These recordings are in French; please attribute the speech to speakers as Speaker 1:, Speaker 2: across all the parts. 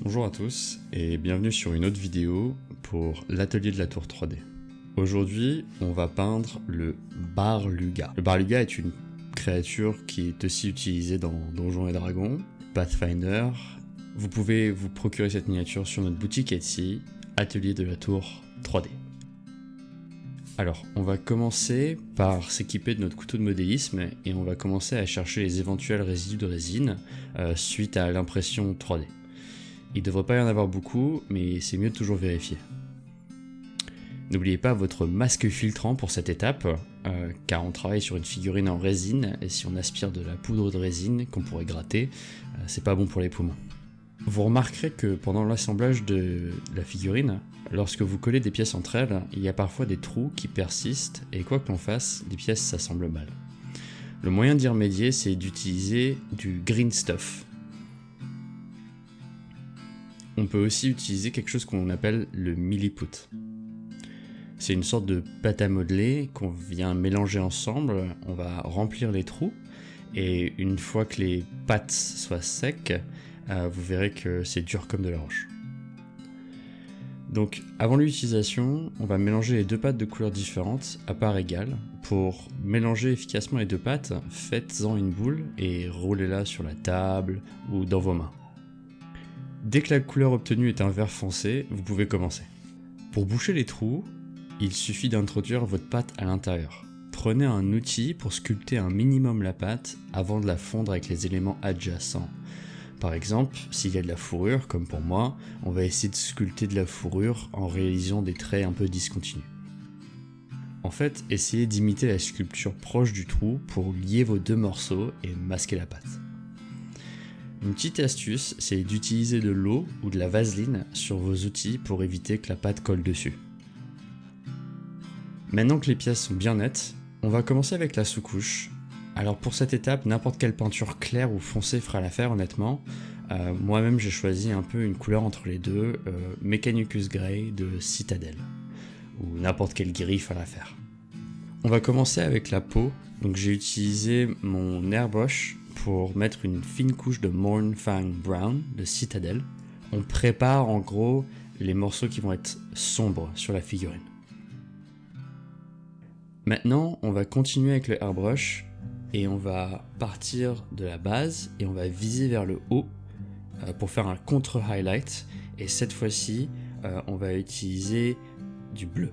Speaker 1: Bonjour à tous et bienvenue sur une autre vidéo pour l'atelier de la tour 3D. Aujourd'hui, on va peindre le Barluga. Le Barluga est une créature qui est aussi utilisée dans Donjons et Dragons, Pathfinder. Vous pouvez vous procurer cette miniature sur notre boutique Etsy, atelier de la tour 3D. Alors, on va commencer par s'équiper de notre couteau de modélisme et on va commencer à chercher les éventuels résidus de résine suite à l'impression 3D. Il ne devrait pas y en avoir beaucoup, mais c'est mieux de toujours vérifier. N'oubliez pas votre masque filtrant pour cette étape, car on travaille sur une figurine en résine, et si on aspire de la poudre de résine qu'on pourrait gratter, c'est pas bon pour les poumons. Vous remarquerez que pendant l'assemblage de la figurine, lorsque vous collez des pièces entre elles, il y a parfois des trous qui persistent, et quoi que l'on fasse, les pièces s'assemblent mal. Le moyen d'y remédier, c'est d'utiliser du green stuff. On peut aussi utiliser quelque chose qu'on appelle le milliput. C'est une sorte de pâte à modeler qu'on vient mélanger ensemble, on va remplir les trous, et une fois que les pâtes soient secs, vous verrez que c'est dur comme de la roche. Donc avant l'utilisation, on va mélanger les deux pâtes de couleurs différentes à parts égales. Pour mélanger efficacement les deux pâtes, faites-en une boule et roulez-la sur la table ou dans vos mains. Dès que la couleur obtenue est un vert foncé, vous pouvez commencer. Pour boucher les trous, il suffit d'introduire votre pâte à l'intérieur. Prenez un outil pour sculpter un minimum la pâte avant de la fondre avec les éléments adjacents. Par exemple, s'il y a de la fourrure, comme pour moi, on va essayer de sculpter de la fourrure en réalisant des traits un peu discontinus. En fait, essayez d'imiter la sculpture proche du trou pour lier vos deux morceaux et masquer la pâte. Une petite astuce, c'est d'utiliser de l'eau ou de la vaseline sur vos outils pour éviter que la pâte colle dessus. Maintenant que les pièces sont bien nettes, on va commencer avec la sous-couche. Alors pour cette étape, n'importe quelle peinture claire ou foncée fera l'affaire honnêtement. Moi-même j'ai choisi un peu une couleur entre les deux, Mechanicus Grey de Citadel, ou n'importe quel gris fera l'affaire. On va commencer avec la peau, donc j'ai utilisé mon airbrush pour mettre une fine couche de Mournfang Brown de Citadel. On prépare en gros les morceaux qui vont être sombres sur la figurine. Maintenant, on va continuer avec le airbrush et on va partir de la base et on va viser vers le haut pour faire un contre-highlight. Et cette fois-ci, on va utiliser du bleu.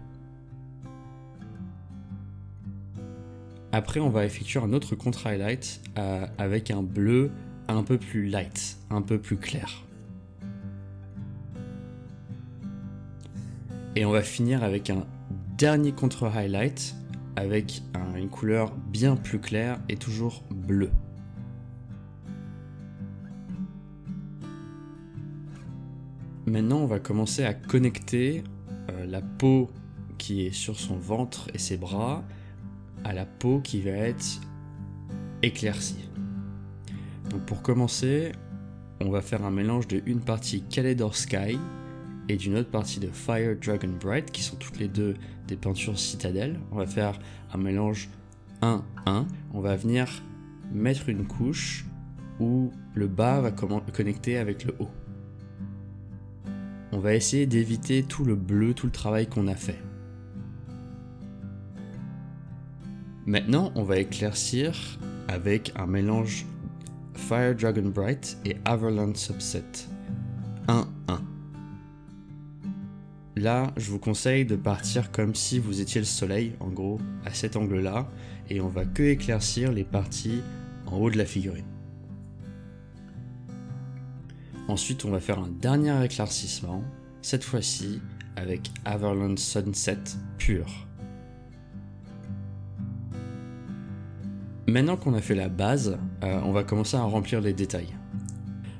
Speaker 1: Après, on va effectuer un autre contre-highlight avec un bleu un peu plus light, un peu plus clair. Et on va finir avec un dernier contre-highlight avec une couleur bien plus claire et toujours bleu. Maintenant, on va commencer à connecter la peau qui est sur son ventre et ses bras à la peau qui va être éclaircie. Donc pour commencer, on va faire un mélange de une partie Calidor Sky et d'une autre partie de Fire Dragon Bright, qui sont toutes les deux des peintures Citadel. On va faire un mélange 1-1. On va venir mettre une couche où le bas va connecter avec le haut. On va essayer d'éviter tout le bleu, tout le travail qu'on a fait. Maintenant, on va éclaircir avec un mélange Fire Dragon Bright et Averland Subset 1-1. Là, je vous conseille de partir comme si vous étiez le soleil, en gros, à cet angle-là, et on va que éclaircir les parties en haut de la figurine. Ensuite, on va faire un dernier éclaircissement, cette fois-ci avec Averland Sunset pur. Maintenant qu'on a fait la base, on va commencer à remplir les détails.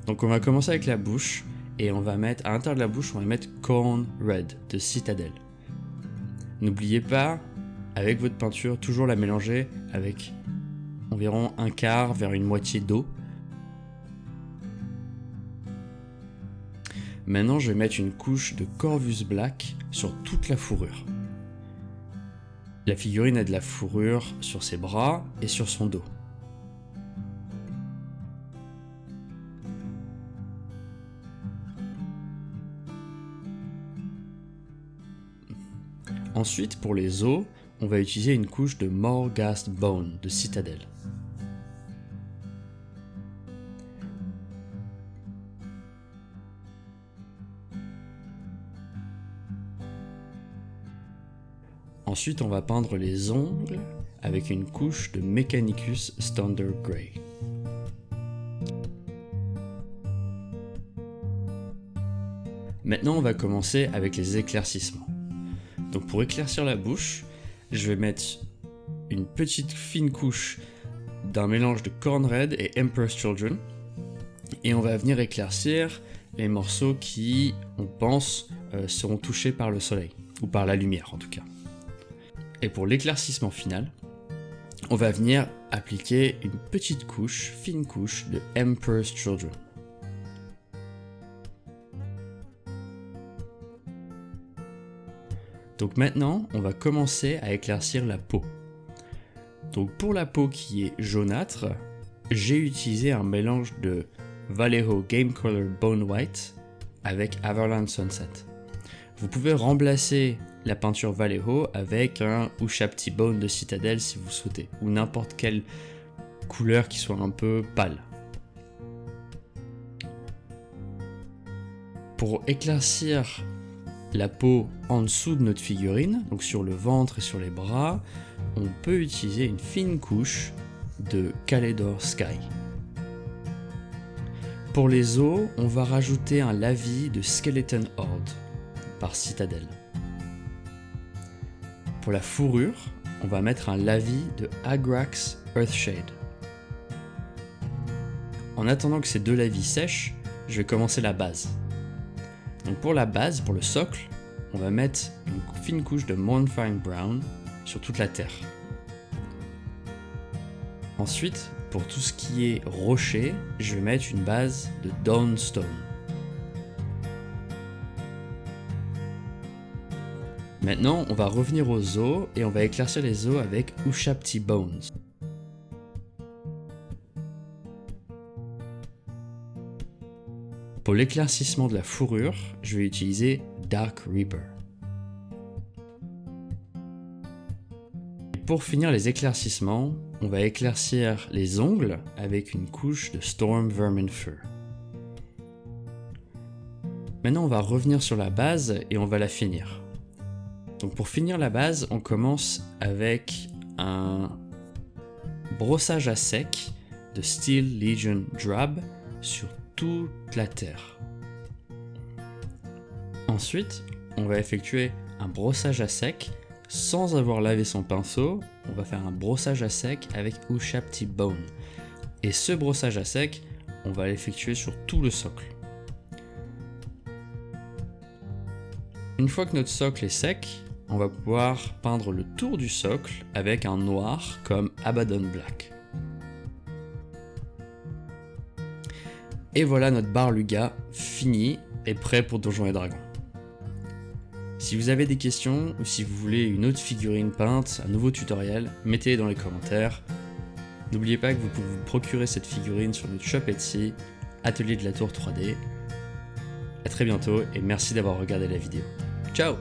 Speaker 1: Donc on va commencer avec la bouche, et on va mettre, à l'intérieur de la bouche, on va mettre Corn Red de Citadel. N'oubliez pas, avec votre peinture, toujours la mélanger avec environ un quart vers une moitié d'eau. Maintenant, je vais mettre une couche de Corvus Black sur toute la fourrure. La figurine a de la fourrure sur ses bras et sur son dos. Ensuite, pour les os, on va utiliser une couche de Morghast Bone de Citadel. Ensuite, on va peindre les ongles avec une couche de Mechanicus Standard Grey. Maintenant, on va commencer avec les éclaircissements. Donc pour éclaircir la bouche, je vais mettre une petite fine couche d'un mélange de Corn Red et Emperor's Children. Et on va venir éclaircir les morceaux qui, on pense, seront touchés par le soleil, ou par la lumière en tout cas. Et pour l'éclaircissement final, on va venir appliquer une petite couche, fine couche de Emperor's Children. Donc maintenant, on va commencer à éclaircir la peau. Donc pour la peau qui est jaunâtre, j'ai utilisé un mélange de Vallejo Game Color Bone White avec Everland Sunset. Vous pouvez remplacer la peinture Vallejo avec un Ushabti Bone de Citadel si vous souhaitez, ou n'importe quelle couleur qui soit un peu pâle. Pour éclaircir la peau en dessous de notre figurine, donc sur le ventre et sur les bras, on peut utiliser une fine couche de Kalledor Sky. Pour les os, on va rajouter un lavis de Skeleton Horde par Citadel. Pour la fourrure, on va mettre un lavis de Agrax Earthshade. En attendant que ces deux lavis sèchent, je vais commencer la base. Donc pour la base, pour le socle, on va mettre une fine couche de Mournfang Brown sur toute la terre. Ensuite, pour tout ce qui est rocher, je vais mettre une base de Dawnstone. Maintenant, on va revenir aux os et on va éclaircir les os avec Ushabti Bones. Pour l'éclaircissement de la fourrure, je vais utiliser Dark Reaper. Et pour finir les éclaircissements, on va éclaircir les ongles avec une couche de Storm Vermin Fur. Maintenant, on va revenir sur la base et on va la finir. Donc pour finir la base, on commence avec un brossage à sec de Steel Legion Drab sur toute la terre. Ensuite, on va effectuer un brossage à sec sans avoir lavé son pinceau. On va faire un brossage à sec avec Ushabti Bone. Et ce brossage à sec, on va l'effectuer sur tout le socle. Une fois que notre socle est sec, on va pouvoir peindre le tour du socle avec un noir comme Abaddon Black. Et voilà notre Bar-Luga fini et prêt pour Donjons et Dragons. Si vous avez des questions ou si vous voulez une autre figurine peinte, un nouveau tutoriel, mettez-les dans les commentaires. N'oubliez pas que vous pouvez vous procurer cette figurine sur notre shop Etsy, Atelier de la Tour 3D. A très bientôt et merci d'avoir regardé la vidéo. Ciao!